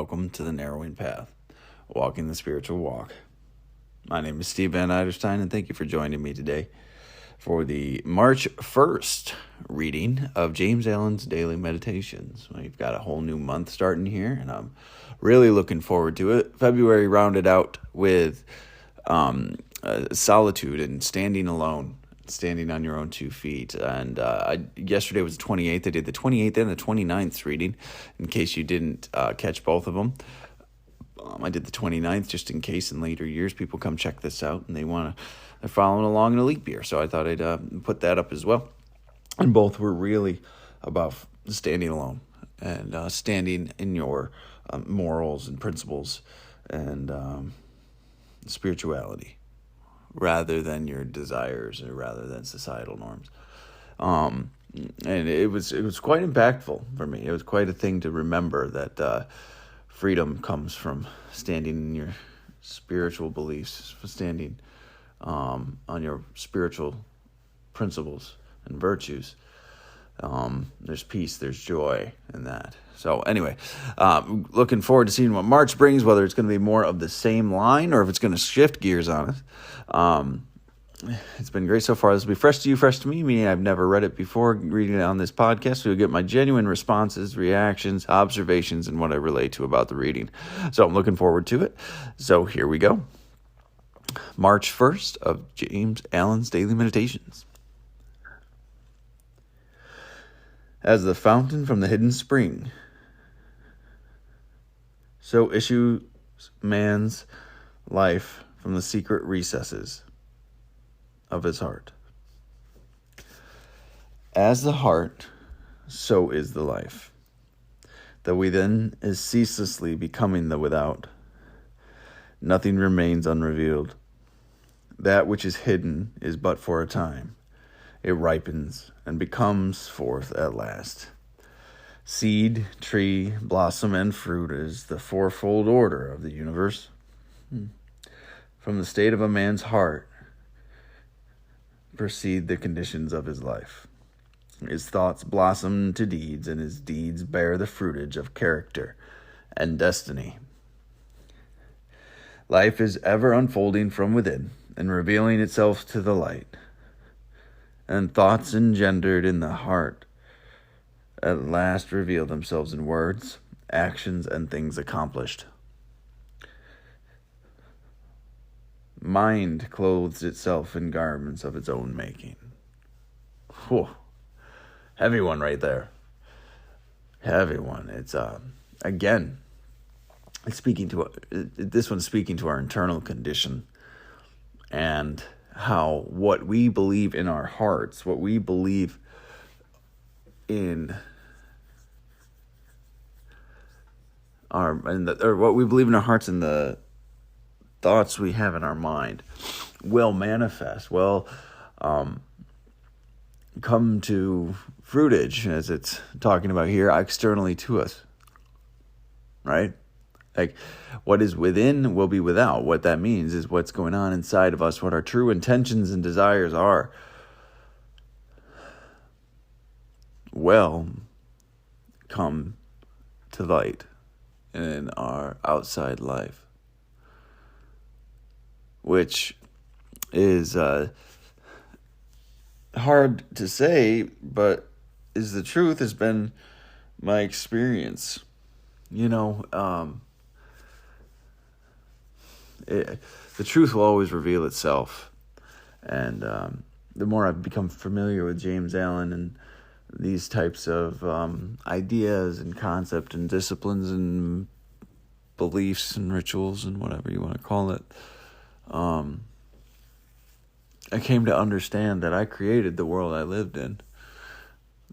welcome to the Narrowing Path, walking the spiritual walk. My name is Steve Van Eiderstein, and thank you for joining me today for the March 1st reading of James Allen's Daily Meditations. We've got a whole new month starting here, and I'm really looking forward to it. February rounded out with solitude and standing alone, standing on your own 2 feet. And yesterday was the 28th. I did the 28th and the 29th reading, in case you didn't catch both of them. I did the 29th just in case in later years people come check this out and they're following along in a leap year. So I thought I'd put that up as well. And both were really about standing alone and standing in your morals and principles and spirituality, rather than your desires or rather than societal norms. And it was quite impactful for me. It was quite a thing to remember that freedom comes from standing in your spiritual beliefs, standing on your spiritual principles and virtues. There's peace, there's joy in that. So anyway, looking forward to seeing what March brings, whether it's going to be more of the same line or if it's going to shift gears on us. It's been great so far. This will be fresh to you, fresh to me, meaning I've never read it before, reading it on this podcast. So you'll get my genuine responses, reactions, observations, and what I relate to about the reading. So I'm looking forward to it. So here we go. March 1st of James Allen's Daily Meditations. As the fountain from the hidden spring, so issues man's life from the secret recesses of his heart. As the heart, so is the life. That within is ceaselessly becoming the without. Nothing remains unrevealed. That which is hidden is but for a time. It ripens and becomes forth at last. Seed, tree, blossom, and fruit is the fourfold order of the universe. From the state of a man's heart proceed the conditions of his life. His thoughts blossom to deeds, and his deeds bear the fruitage of character and destiny. Life is ever unfolding from within and revealing itself to the light. And thoughts engendered in the heart at last reveal themselves in words, actions, and things accomplished. Mind clothes itself in garments of its own making. Whew. Heavy one right there. Heavy one. It's again, this one's speaking to our internal condition and how what we believe in our hearts, what we believe in what we believe in our hearts and the thoughts we have in our mind will manifest, come to fruitage, as it's talking about here, externally to us, right? Like, what is within will be without. What that means is what's going on inside of us, what our true intentions and desires are, will come to light in our outside life, which is hard to say, but is the truth, has been my experience. The truth will always reveal itself. And the more I've become familiar with James Allen and these types of ideas and concepts and disciplines and beliefs and rituals and whatever you want to call it, I came to understand that I created the world I lived in.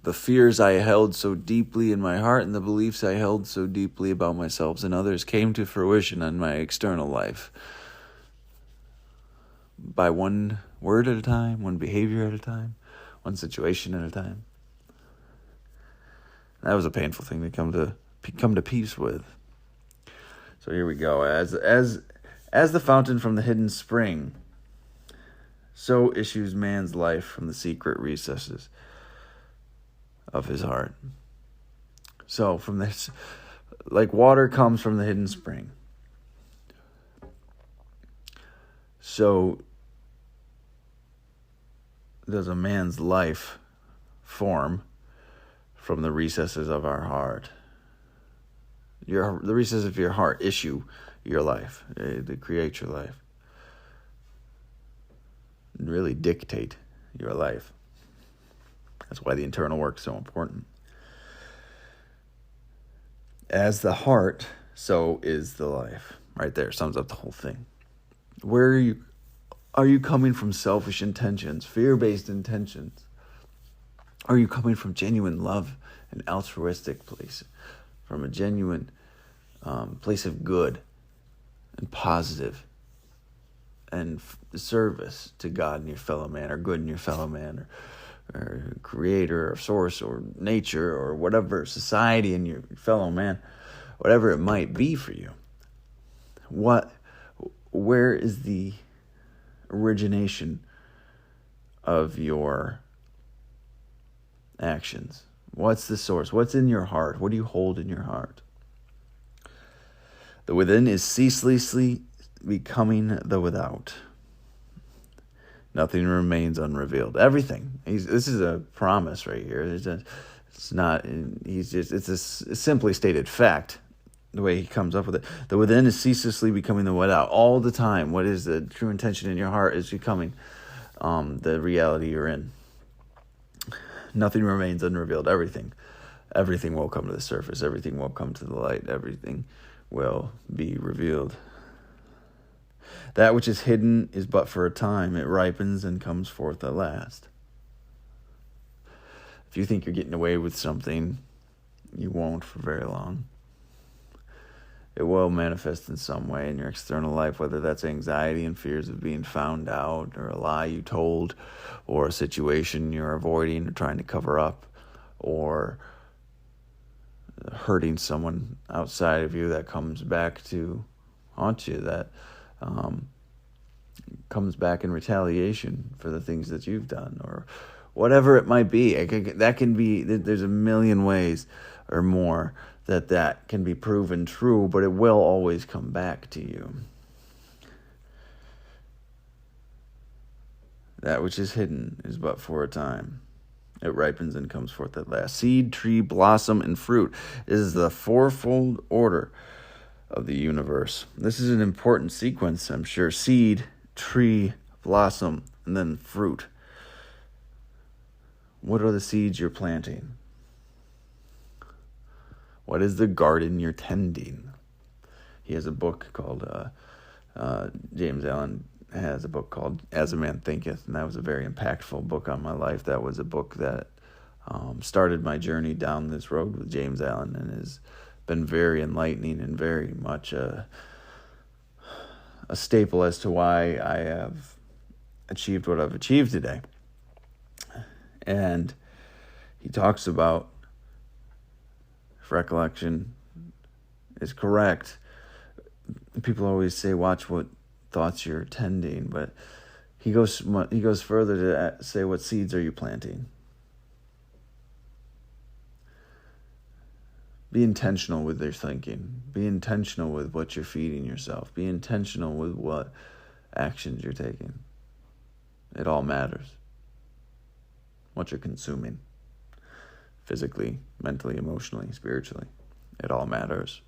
The fears I held so deeply in my heart and the beliefs I held so deeply about myself and others came to fruition in my external life. By one word at a time, one behavior at a time, one situation at a time. That was a painful thing to come to peace with. So here we go. As the fountain from the hidden spring, so issues man's life from the secret recesses of his heart. So from this, like water comes from the hidden spring. So does a man's life form from the recesses of our heart. The recesses of your heart issue your life. They create your life. And really dictate your life. That's why the internal work is so important. As the heart, so is the life. Right there sums up the whole thing. Where are you coming from selfish intentions, fear-based intentions? Are you coming from genuine love, an altruistic place, from a genuine place of good and positive and service to God and your fellow man, or good in your fellow man, or creator or source or nature or whatever, society and your fellow man, whatever it might be for you? Where is the origination of your actions? What's the source? What's in your heart? What do you hold in your heart? The within is ceaselessly becoming the without. Nothing remains unrevealed. Everything. This is a promise right here. It's a simply stated fact, the way he comes up with it. The within is ceaselessly becoming the without. All the time, what is the true intention in your heart is becoming the reality you're in. Nothing remains unrevealed. Everything will come to the surface. Everything will come to the light. Everything will be revealed. That which is hidden is but for a time. It ripens and comes forth at last. If you think you're getting away with something, you won't for very long. It will manifest in some way in your external life, whether that's anxiety and fears of being found out, or a lie you told, or a situation you're avoiding or trying to cover up, or hurting someone outside of you that comes back to haunt you, that comes back in retaliation for the things that you've done, or whatever it might be. That can be, there's a million ways or more that can be proven true, but it will always come back to you. That which is hidden is but for a time. It ripens and comes forth at last. Seed, tree, blossom, and fruit is the fourfold order of the universe. This is an important sequence, I'm sure. Seed, tree, blossom, and then fruit. What are the seeds you're planting? What is the garden you're tending? He has a book called, James Allen has a book called As a Man Thinketh, and that was a very impactful book on my life. That was a book that started my journey down this road with James Allen, and has been very enlightening and very much a staple as to why I have achieved what I've achieved today. And he talks about, if recollection is correct, people always say, watch what thoughts you're tending, but he goes further to say, what seeds are you planting? Be intentional with your thinking. Be intentional with what you're feeding yourself. Be intentional with what actions you're taking. It all matters. What you're consuming. Physically, mentally, emotionally, spiritually. It all matters.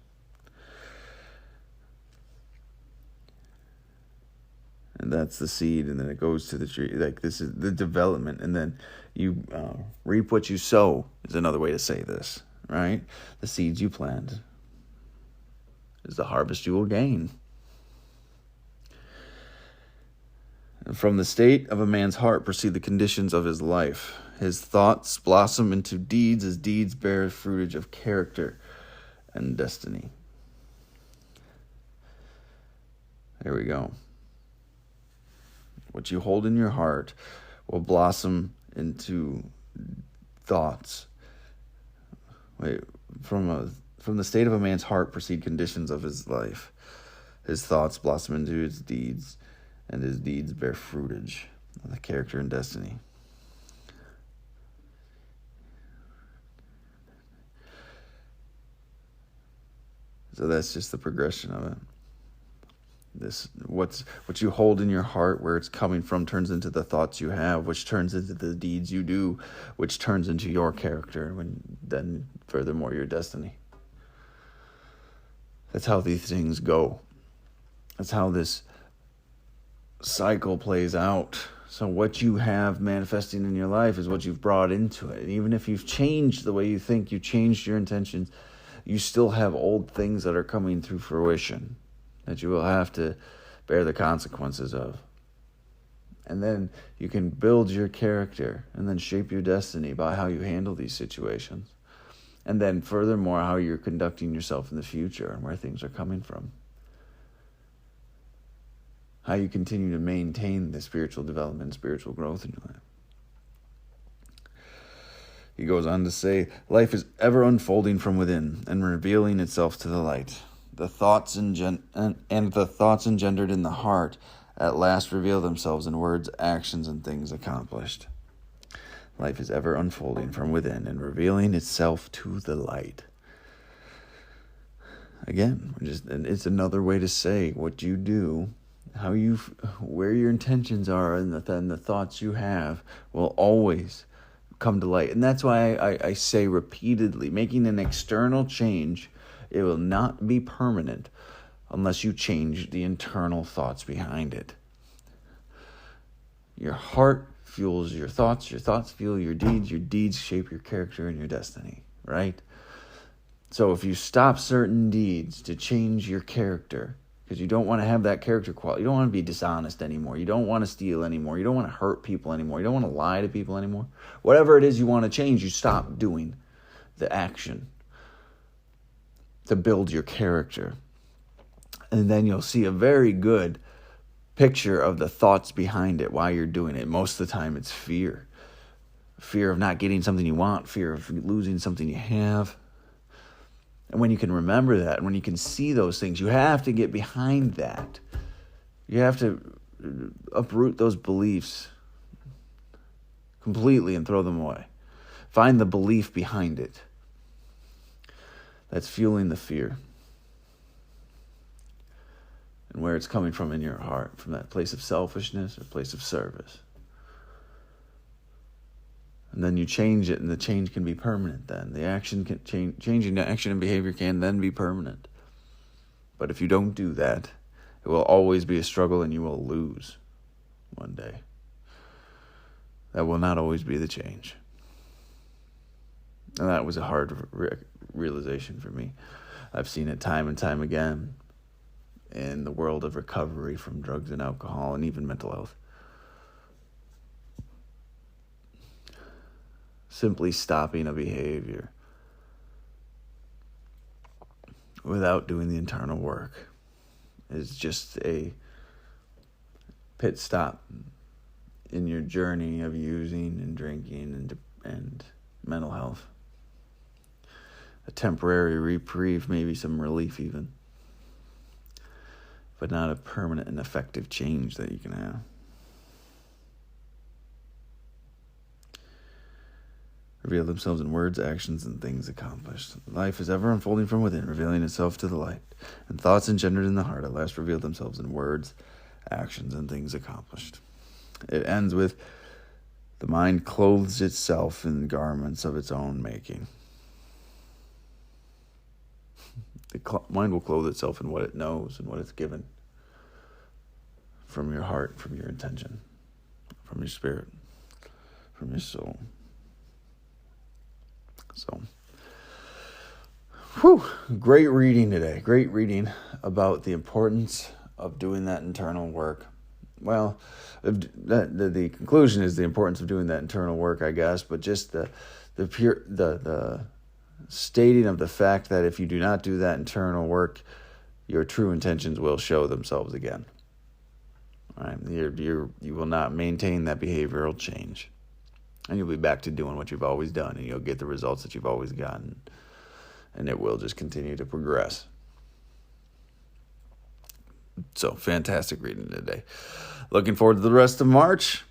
And that's the seed, and then it goes to the tree. Like, this is the development, and then you reap what you sow is another way to say this, right? The seeds you plant is the harvest you will gain. And from the state of a man's heart proceed the conditions of his life. His thoughts blossom into deeds as deeds bear fruitage of character and destiny. There we go. What you hold in your heart will blossom into thoughts. From the state of a man's heart proceed conditions of his life. His thoughts blossom into his deeds, and his deeds bear fruitage of the character and destiny. So that's just the progression of it. What you hold in your heart, where it's coming from, turns into the thoughts you have, which turns into the deeds you do, which turns into your character, and then furthermore your destiny. That's how these things go. That's how this cycle plays out. So what you have manifesting in your life is what you've brought into it. And even if you've changed the way you think, you've changed your intentions, you still have old things that are coming through fruition that you will have to bear the consequences of. And then you can build your character and then shape your destiny by how you handle these situations. And then furthermore, how you're conducting yourself in the future and where things are coming from. How you continue to maintain the spiritual development and spiritual growth in your life. He goes on to say, life is ever unfolding from within and revealing itself to the light. The thoughts the thoughts engendered in the heart at last reveal themselves in words, actions, and things accomplished. Life is ever unfolding from within and revealing itself to the light. Again, it's another way to say what you do, where your intentions are, and the thoughts you have will always come to light. And that's why I say repeatedly, making an external change, it will not be permanent unless you change the internal thoughts behind it. Your heart fuels your thoughts fuel your deeds shape your character and your destiny, right? So if you stop certain deeds to change your character, because you don't want to have that character quality, you don't want to be dishonest anymore, you don't want to steal anymore, you don't want to hurt people anymore, you don't want to lie to people anymore, whatever it is you want to change, you stop doing the action to build your character. And then you'll see a very good picture of the thoughts behind it, why you're doing it. Most of the time it's fear. Fear of not getting something you want, fear of losing something you have. And when you can remember that, and when you can see those things, you have to get behind that. You have to uproot those beliefs completely and throw them away. Find the belief behind it that's fueling the fear. And where it's coming from in your heart, from that place of selfishness or place of service. And then you change it, and the change can be permanent then. The action can changing the action and behavior can then be permanent. But if you don't do that, it will always be a struggle and you will lose one day. That will not always be the change. And that was a hard realization for me. I've seen it time and time again in the world of recovery from drugs and alcohol and even mental health. Simply stopping a behavior without doing the internal work is just a pit stop in your journey of using and drinking and mental health. A temporary reprieve, maybe some relief even, but not a permanent and effective change that you can have. Reveal themselves in words, actions, and things accomplished. Life is ever unfolding from within, revealing itself to the light. And thoughts engendered in the heart at last reveal themselves in words, actions, and things accomplished. It ends with, the mind clothes itself in garments of its own making. The mind will clothe itself in what it knows and what it's given from your heart, from your intention, from your spirit, from your soul. So, great reading today. Great reading about the importance of doing that internal work. Well, the conclusion is the importance of doing that internal work, I guess, but just the stating of the fact that if you do not do that internal work, your true intentions will show themselves again. All right? You will not maintain that behavioral change. And you'll be back to doing what you've always done, and you'll get the results that you've always gotten. And it will just continue to progress. So, fantastic reading today. Looking forward to the rest of March.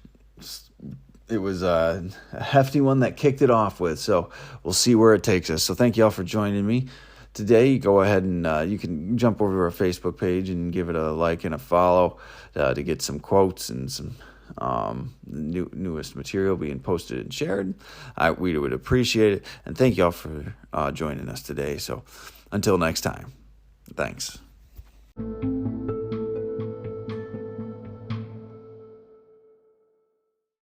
It was a hefty one that kicked it off with, so we'll see where it takes us. So thank you all for joining me. today, go ahead and you can jump over to our Facebook page and give it a like and a follow to get some quotes and some newest material being posted and shared. We would appreciate it. And thank y'all for joining us today. So until next time, thanks.